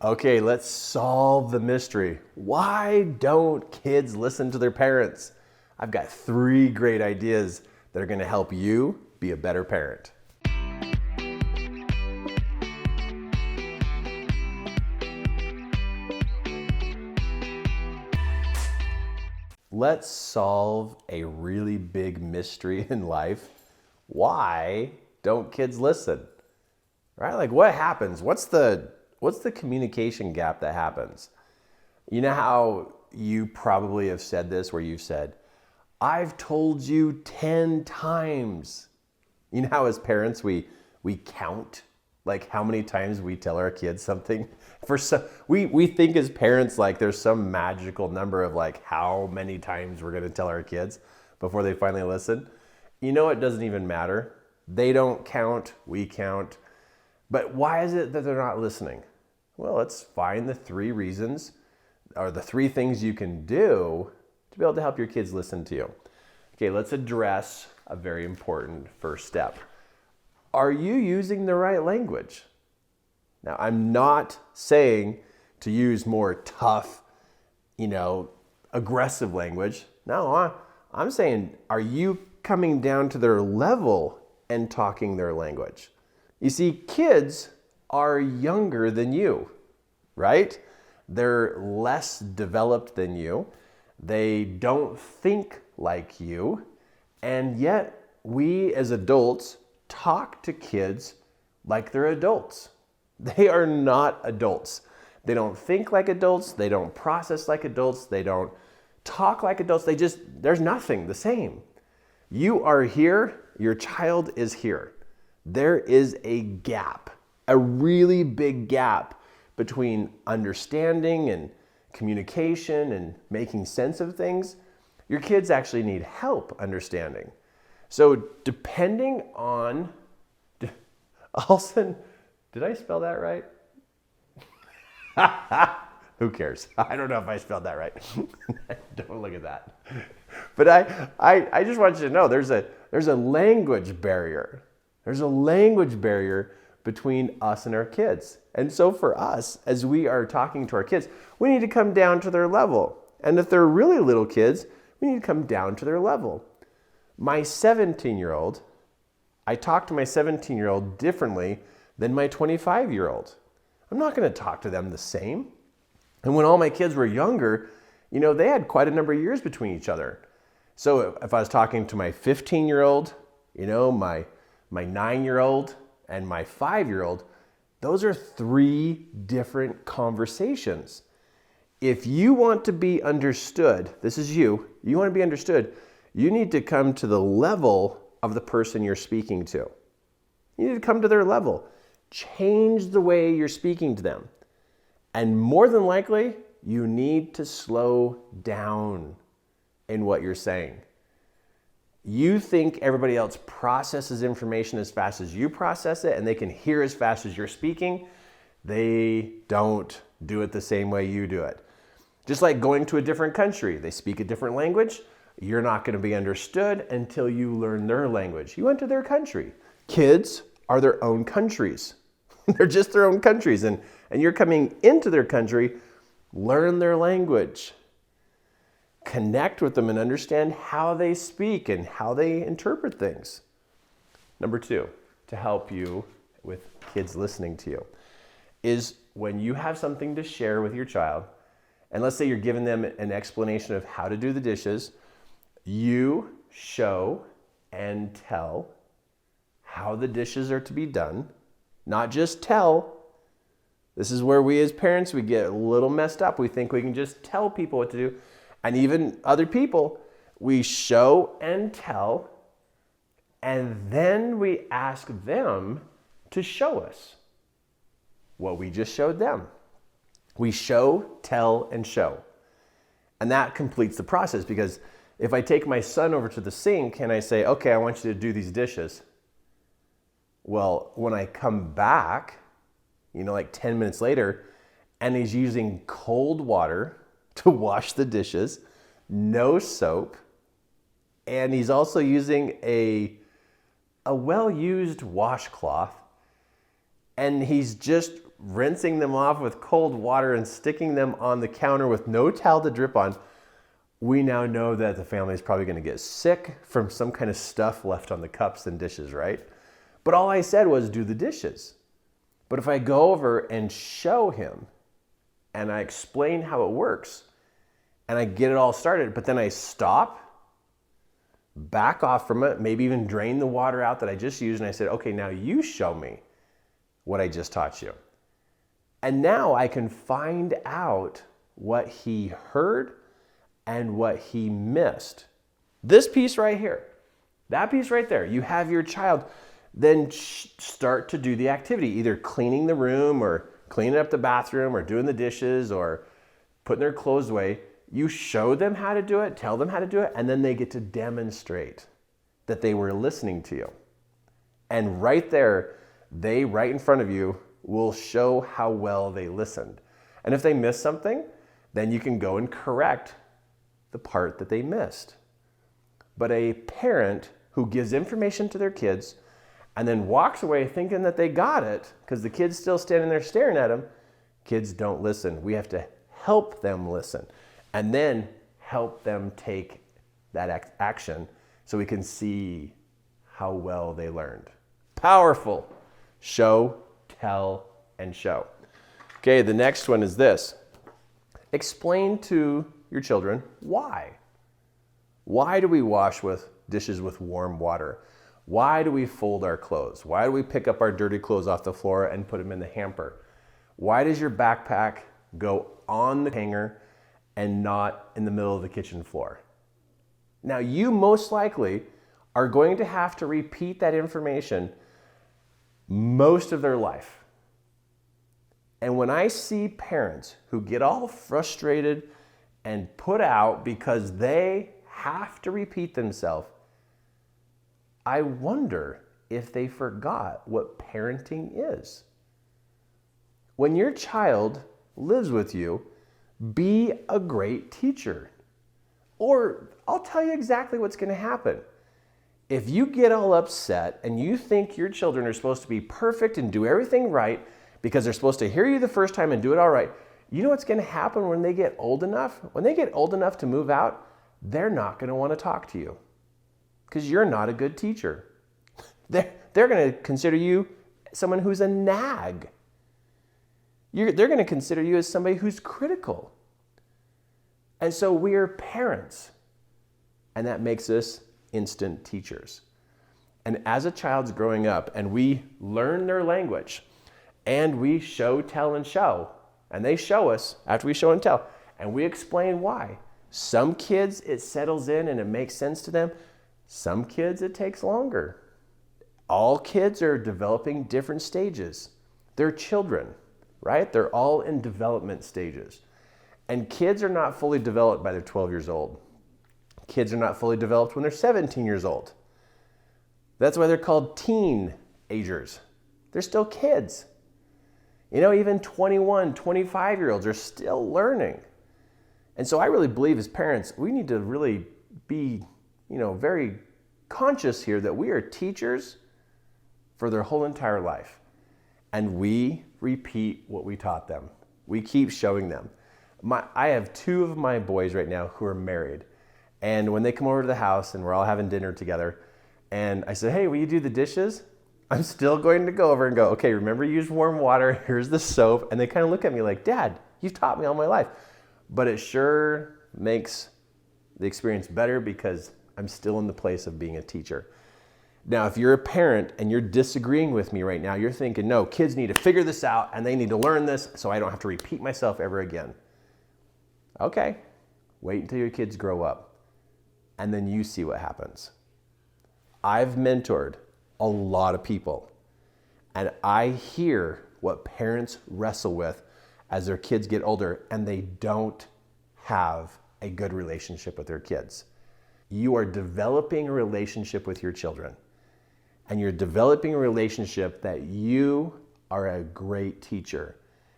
Okay, let's solve the mystery. Why don't kids listen to their parents? I've got 3 great ideas that are going to help you be a better parent. Let's solve a really big mystery in life. Why don't kids listen? Right? Like, what happens? What's the communication gap that happens? You know how you probably have said this, where you've said, I've told you 10 times. You know how as parents we count like how many times we tell our kids something? We think as parents like there's some magical number of like how many times we're going to tell our kids before they finally listen. You know, it doesn't even matter. They don't count, we count. But why is it that they're not listening? Well, let's find the 3 reasons or the 3 things you can do to be able to help your kids listen to you. Okay, let's address a very important first step. Are you using the right language? Now, I'm not saying to use more tough, aggressive language. No, I'm saying, are you coming down to their level and talking their language? You see, kids are younger than you, right? They're less developed than you. They don't think like you. And yet, we as adults talk to kids like they're adults. They are not adults. They don't think like adults. They don't process like adults. They don't talk like adults. There's nothing the same. You are here. Your child is here. There is a gap, a really big gap between understanding and communication and making sense of things. Your kids actually need help understanding. So depending on, Olsen, did I spell that right? Who cares? I don't know if I spelled that right. Don't look at that. But I just want you to know there's a language barrier. There's a language barrier between us and our kids. And so for us, as we are talking to our kids, we need to come down to their level. And if they're really little kids, we need to come down to their level. My 17-year-old, I talk to my 17-year-old differently than my 25-year-old. I'm not going to talk to them the same. And when all my kids were younger, they had quite a number of years between each other. So if I was talking to my 15-year-old, my 9-year-old and my 5-year-old, those are 3 different conversations. If you want to be understood, this is you want to be understood, you need to come to the level of the person you're speaking to. You need to come to their level. Change the way you're speaking to them. And more than likely, you need to slow down in what you're saying. You think everybody else processes information as fast as you process it and they can hear as fast as you're speaking. They don't do it the same way you do it. Just like going to a different country, they speak a different language. You're not going to be understood until you learn their language. You went to their country. Kids are their own countries. They're just their own countries. And you're coming into their country, learn their language. Connect with them and understand how they speak and how they interpret things. Number 2, to help you with kids listening to you, is when you have something to share with your child, and let's say you're giving them an explanation of how to do the dishes, you show and tell how the dishes are to be done, not just tell. This is where we as parents, we get a little messed up. We think we can just tell people what to do. And even other people, we show and tell, and then we ask them to show us what we just showed them. We show, tell, and show. And that completes the process, because if I take my son over to the sink and I say, okay, I want you to do these dishes. Well, when I come back, like 10 minutes later, and he's using cold water to wash the dishes, no soap, and he's also using a well-used washcloth, and he's just rinsing them off with cold water and sticking them on the counter with no towel to drip on, we now know that the family is probably going to get sick from some kind of stuff left on the cups and dishes, right? But all I said was do the dishes. But if I go over and show him and I explain how it works and I get it all started, but then I stop, back off from it, maybe even drain the water out that I just used, and I said, okay, now you show me what I just taught you. And now I can find out what he heard and what he missed. This piece right here, that piece right there, you have your child then start to do the activity, either cleaning the room or cleaning up the bathroom or doing the dishes or putting their clothes away. You show them how to do it, tell them how to do it, and then they get to demonstrate that they were listening to you. And right there, they right in front of you will show how well they listened. And if they missed something, then you can go and correct the part that they missed. But a parent who gives information to their kids and then walks away thinking that they got it because the kid's still standing there staring at them, kids don't listen. We have to help them listen and then help them take that action so we can see how well they learned. Powerful. Show, tell, and show. Okay, the next one is this. Explain to your children why. Why do we wash dishes with warm water? Why do we fold our clothes? Why do we pick up our dirty clothes off the floor and put them in the hamper? Why does your backpack go on the hanger and not in the middle of the kitchen floor? Now, you most likely are going to have to repeat that information most of their life. And when I see parents who get all frustrated and put out because they have to repeat themselves, I wonder if they forgot what parenting is. When your child lives with you, be a great teacher. Or I'll tell you exactly what's going to happen. If you get all upset and you think your children are supposed to be perfect and do everything right because they're supposed to hear you the first time and do it all right, you know what's going to happen when they get old enough? When they get old enough to move out, they're not going to want to talk to you because you're not a good teacher. They're going to consider you someone who's a nag. They're going to consider you as somebody who's critical. And so we're parents, and that makes us instant teachers. And as a child's growing up and we learn their language and we show, tell, and show, and they show us after we show and tell, and we explain why. Some kids, it settles in and it makes sense to them. Some kids, it takes longer. All kids are developing different stages. They're children, right? They're all in development stages. And kids are not fully developed by they're 12 years old. Kids are not fully developed when they're 17 years old. That's why they're called teenagers. They're still kids. You know, even 21, 25-year-olds are still learning. And so I really believe as parents, we need to really be, very conscious here that we are teachers for their whole entire life. And we repeat what we taught them. We keep showing them. I have two of my boys right now who are married. And when they come over to the house and we're all having dinner together, and I said, hey, will you do the dishes? I'm still going to go over and go, okay, remember to use warm water. Here's the soap. And they kind of look at me like, Dad, you've taught me all my life. But it sure makes the experience better because I'm still in the place of being a teacher. Now, if you're a parent and you're disagreeing with me right now, you're thinking, no, kids need to figure this out and they need to learn this so I don't have to repeat myself ever again. Okay, wait until your kids grow up and then you see what happens. I've mentored a lot of people and I hear what parents wrestle with as their kids get older and they don't have a good relationship with their kids. You are developing a relationship with your children and you're developing a relationship that you are a great teacher.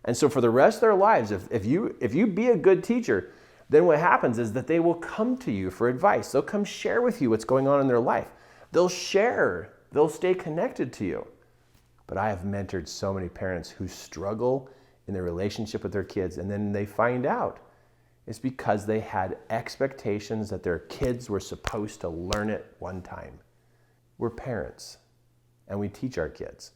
And so for the rest of their lives, if you be a good teacher, then what happens is that they will come to you for advice. They'll come share with you what's going on in their life. They'll share. They'll stay connected to you. but I have mentored so many parents who struggle in their relationship with their kids, and then they find out it's because they had expectations that their kids were supposed to learn it one time. We're parents, and we teach our kids.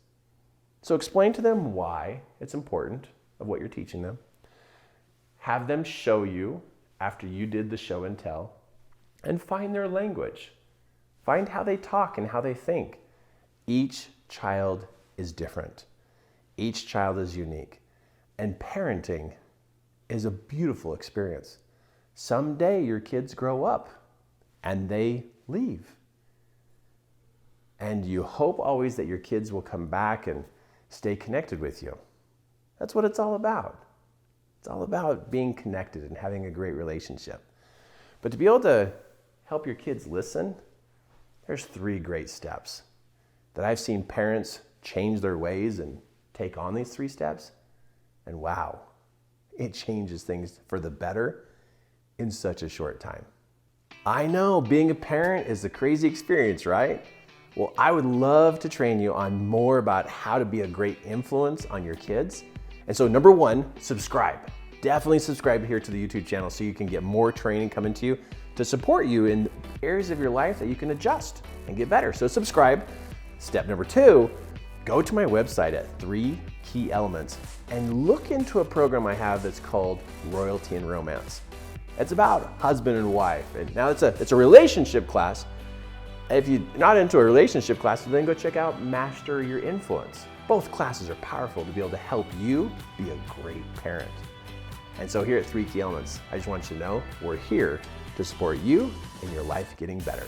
So explain to them why it's important of what you're teaching them. Have them show you after you did the show and tell, and find their language. Find how they talk and how they think. Each child is different. Each child is unique. And parenting is a beautiful experience. Someday your kids grow up and they leave. And you hope always that your kids will come back and stay connected with you. That's what it's all about. It's all about being connected and having a great relationship. But to be able to help your kids listen, there's 3 great steps that I've seen parents change their ways and take on these 3 steps. And wow, it changes things for the better in such a short time. I know being a parent is a crazy experience, right? Well, I would love to train you on more about how to be a great influence on your kids. And so number 1, subscribe. Definitely subscribe here to the YouTube channel so you can get more training coming to you to support you in areas of your life that you can adjust and get better. So subscribe. Step number 2, go to my website at 3 Key Elements and look into a program I have that's called Royalty and Romance. It's about husband and wife. And now it's a relationship class. If you're not into a relationship class, then go check out Master Your Influence. Both classes are powerful to be able to help you be a great parent. And so here at 3 Key Elements, I just want you to know we're here to support you in your life getting better.